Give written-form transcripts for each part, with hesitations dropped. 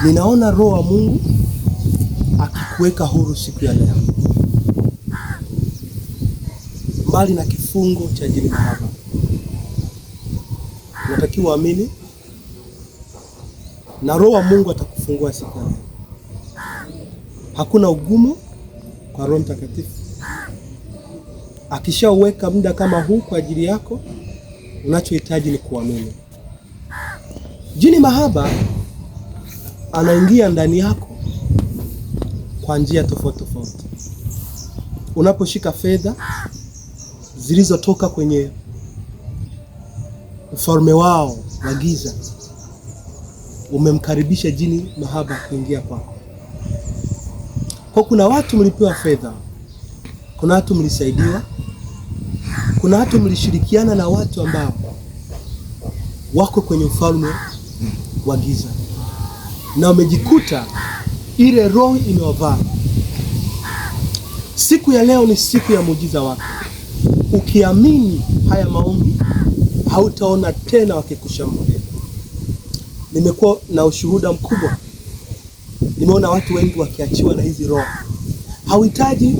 Ninaona Roho wa Mungu akikuweka huru siku ya leo, mbali na kifungo cha jini mahaba. Unatakiwa amini na Roho wa Mungu atakufungua siku ya leo. Hakuna ugumu kwa Roho Mtakatifu. Akishauweka muda kama huu kwa ajili yako, unachohitaji ni kuamini. Jini mahaba anaingia ndani yako kwa njia tofauti tofauti. Unaposhika fedha zilizotoka kwenye ufalme wao wa giza, umemkaribisha jini mahaba kuingia kwako. Kwa kuna watu mlipewa fedha, kuna watu mlisaidiwa, kuna watu mlishirikiana na watu ambao wako kwenye ufalme wa giza, na umejikuta ile roho imewavaa. Siku ya leo ni siku ya muujiza wako. Ukiamini haya maombi, hautaona tena wakikushambulia. Nimekuwa na ushuhuda mkubwa. Nimeona watu wengi wakiachiwa na hizi roho. Hauhitaji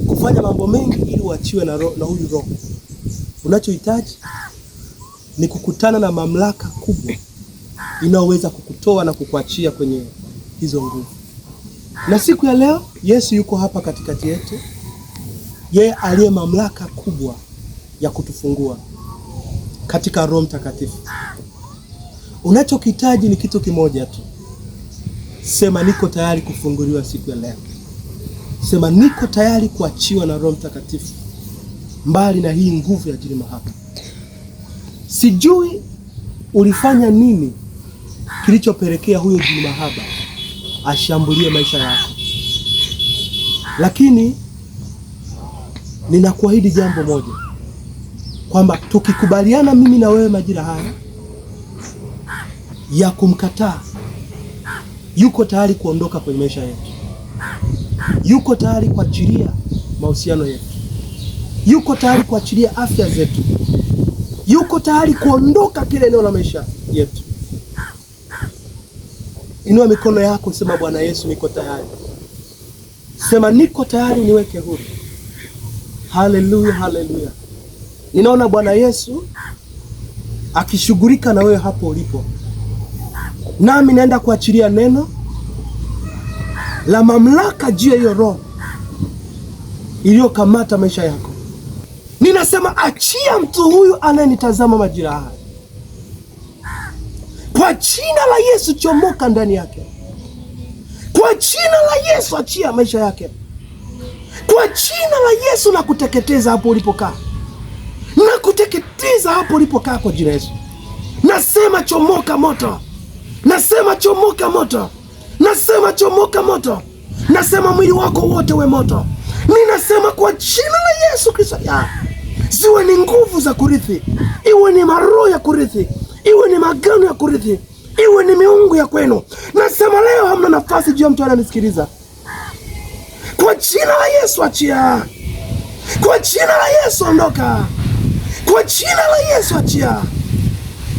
kufanya mambo mengi ili uachiwe na huyu roho. Unachohitaji ni kukutana na mamlaka kubwa inayoweza kukutoa na kukuachia kwenye hizo nguvu. Na siku ya leo Yesu yuko hapa katikati yetu. Yeye aliye mamlaka kubwa ya kutufungua katika Roho Mtakatifu. Unachokihitaji ni kitu kimoja tu. Sema niko tayari kufunguliwa siku ya leo. Sema niko tayari kuachiwa na Roho Mtakatifu, mbali na hii nguvu ya jini mahaba. Sijui ulifanya nini kilichopelekea huyo jini mahaba ashambulie maisha yako, lakini ninakuahidi jambo moja, kwamba tukikubaliana mimi na wewe majira haya ya kumkataa, yuko tayari kuondoka kwenye maisha yetu. Yuko tayari kuachilia mahusiano yetu. Yuko tayari kuachilia afya zetu. Yuko tayari kuondoka kile eneo la maisha yetu. Inua mikono yako, sema Bwana Yesu, niko tayari. Sema niko tayari, niweke huru. Haleluya, haleluya. Ninaona Bwana Yesu akishughulika na wewe hapo ulipo. Nami naenda kuachilia neno la mamlaka juu ya hiyo roho iliyokamata maisha yako. Ninasema achia mtu huyu anayenitazama majira haya. Kwa jina la Yesu, chomoka ndani yake. Kwa jina la Yesu, achia maisha yake. Kwa jina la Yesu, na kuteketeza hapo ulipokaa. Na kuteketeza hapo ulipokaa kwa jina la Yesu. Nasema chomoka moto. Nasema chomoka moto. Nasema chomoka moto. Nasema mwili wako wote we moto. Ninasema kwa jina la Yesu Kristo, ziwe ni nguvu za kurithi, iwe ni maroho ya kurithi, iwe ni magano ya kurithi, iwe ni miungu ya kwenu. Nasema leo hamna nafasi juu ya mtu ananisikiliza. Kwa jina la Yesu achia. Kwa jina la Yesu ondoka. Kwa jina la Yesu achia.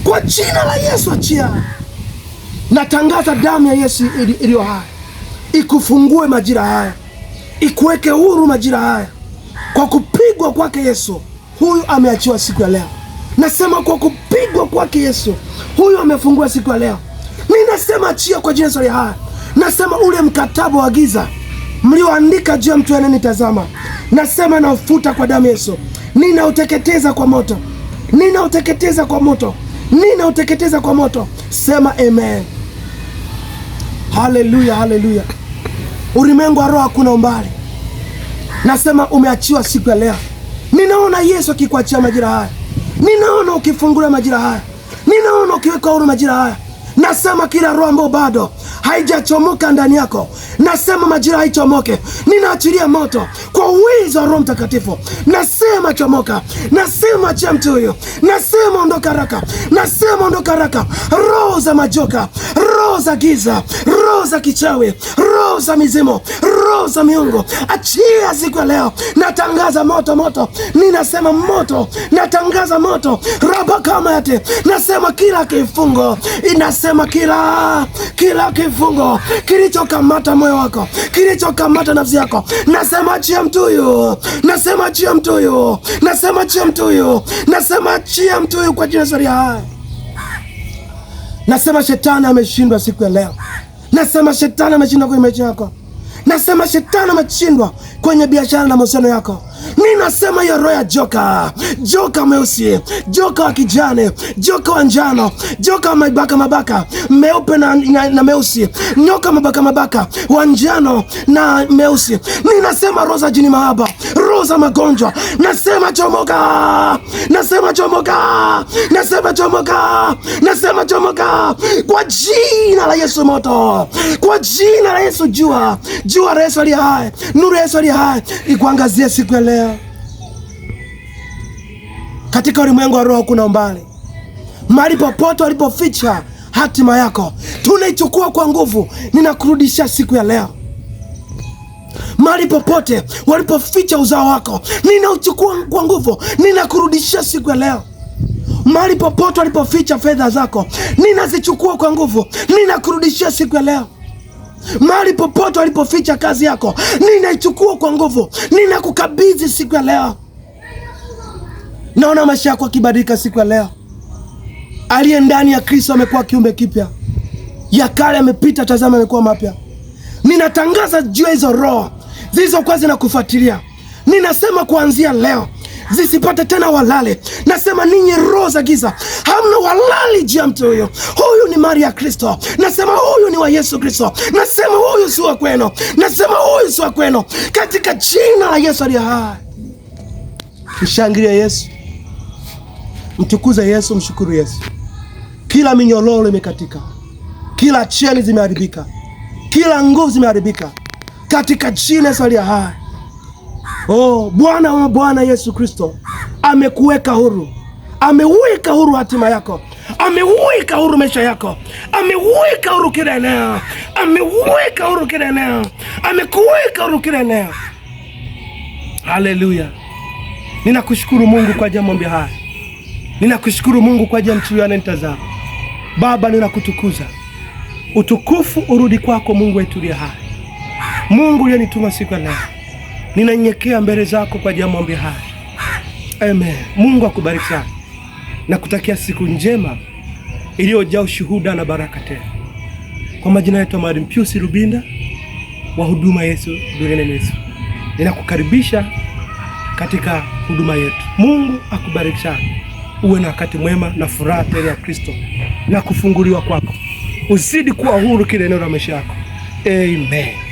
Kwa jina la Yesu achia. Natangaza damu ya Yesu iliyo hai ikufungue majira haya, ikuweke huru majira haya. Kwa kupigwa kwake Yesu, huyu ameachiwa siku ya leo. Nasema kwa kupigwa kwake Yesu, huyu amefungua siku ya leo. Ninasema achia kwa jina la haya. Nasema ule mkataba wa giza mlioandika juu ya mtu ananitazama, nasema naufuta kwa damu ya Yesu. Ninauteketeza kwa moto. Ninauteketeza kwa moto. Ninauteketeza kwa moto. Sema amen. Haleluya, haleluya. Ulimwengu wa roho hakuna umbali. Nasema umeachiwa siku ya leo. Ninaona Yesu akikuachia majira haya. Ninaona ukifungua majira haya. Ninaona ukiweka huru majira haya. Nasema kila roho ambayo bado haijachomoka ndani yako, nasema majira haichomoke. Ninaachilia moto kwa uwezo wa Roho Mtakatifu. Nasema chomoka. Nasema achia mtu huyo. Nasema ondoka haraka. Nasema ondoka haraka. Roho za majoka, roho roho za giza, roho za kichawi, roho za mizimu, roho za miungu, achia siku ya leo. Natangaza moto, moto, ninasema moto, natangaza moto, raba kama yate, nasema kila kifungo, inasema kila kifungo kilichokamata moyo wako, kilichokamata nafsi yako, nasema achia mtu huyu, nasema achia mtu huyu, nasema achia mtu huyu, nasema achia mtu huyu kwa jina la hai. Nasema shetani ameshindwa siku ya leo. Nasema shetani ameshindwa kwenye maisha yako. Nasema shetani ameshindwa kwenye biashara na mahusiano yako. Ninasema hiyo roho ya joka, joka meusi, joka wa kijani, joka wa njano, joka wa mabaka meupe na meusi, nyoka mabaka wa njano na meusi. Ninasema roho za jini mahaba, roho za magonjwa, nasema chomoka, nasema chomoka, nasema chomoka, nasema chomoka kwa jina la Yesu. Moto kwa jina la Yesu. Jua la Yesu aliye hai, nuru ya Yesu aliye hai ikuangazie siku ya leo. Katika ulimwengu wa roho kuna umbali. Mahali popote walipoficha hatima yako, tunaichukua kwa nguvu. Ninakurudisha siku ya leo. Mahali popote walipoficha uzao wako, ninauchukua kwa nguvu. Ninakurudisha siku ya leo. Mahali popote walipoficha fedha zako, ninazichukua kwa nguvu. Ninakurudishia siku ya leo. Mahali popote walipoficha kazi yako, ninaichukua kwa nguvu. Ninakukabidhi siku ya leo. Naona maisha yako yakibadilika siku ya leo. Aliye ndani ya Kristo amekuwa kiumbe kipya. Ya kale yamepita, tazama yamekuwa mapya. Ninatangaza juu ya hizo roho zilizokuwa zinakufuatilia. Ninasema kuanzia leo zisipate tena walale. Nasema ninyi roho za giza, hamna walali juu ya mtu huyo. Huyu ni mali ya Kristo. Nasema huyu ni wa Yesu Kristo. Nasema huyu si wa kwenu. Nasema huyu si wa kwenu. Katika jina la Yesu aliye hai. Mshangilie Yesu. Mtukuze Yesu, mshukuru Yesu. Kila minyororo imekatika. Kila cheni zimeharibika. Kila nguvu zimeharibika. Katika jina Yesu aliye hai. Oh, Bwana wa Bwana Yesu Kristo amekuweka huru. Ameweka huru hatima yako. Ameweka huru maisha yako. Ameweka huru kila eneo. Ameweka huru kila eneo. Amekuweka huru kila eneo. Haleluya. Ninakushukuru Mungu kwa ajili ya mambo haya. Ninakushukuru Mungu kwa ajili ya mtu anayetazama. Baba, ninakutukuza. Utukufu urudi kwako Mungu wetu aliye hai. Mungu uliyenituma siku ya leo. Ninanyenyekea mbele zako kwa ajili ya mambo haya. Amen. Mungu akubariki sana. Nakutakia siku njema iliyojaa ushuhuda na baraka tele. Kwa majina yetu Mwalimu Pius Rubinda wa huduma Yesu duniani Yesu. Ninakukaribisha katika huduma yetu. Mungu akubariki sana. Uwe na wakati mwema na furaha tele ya Kristo na kufunguliwa kwako. Uzidi kuwa huru kila eneo la maisha yako. Amen.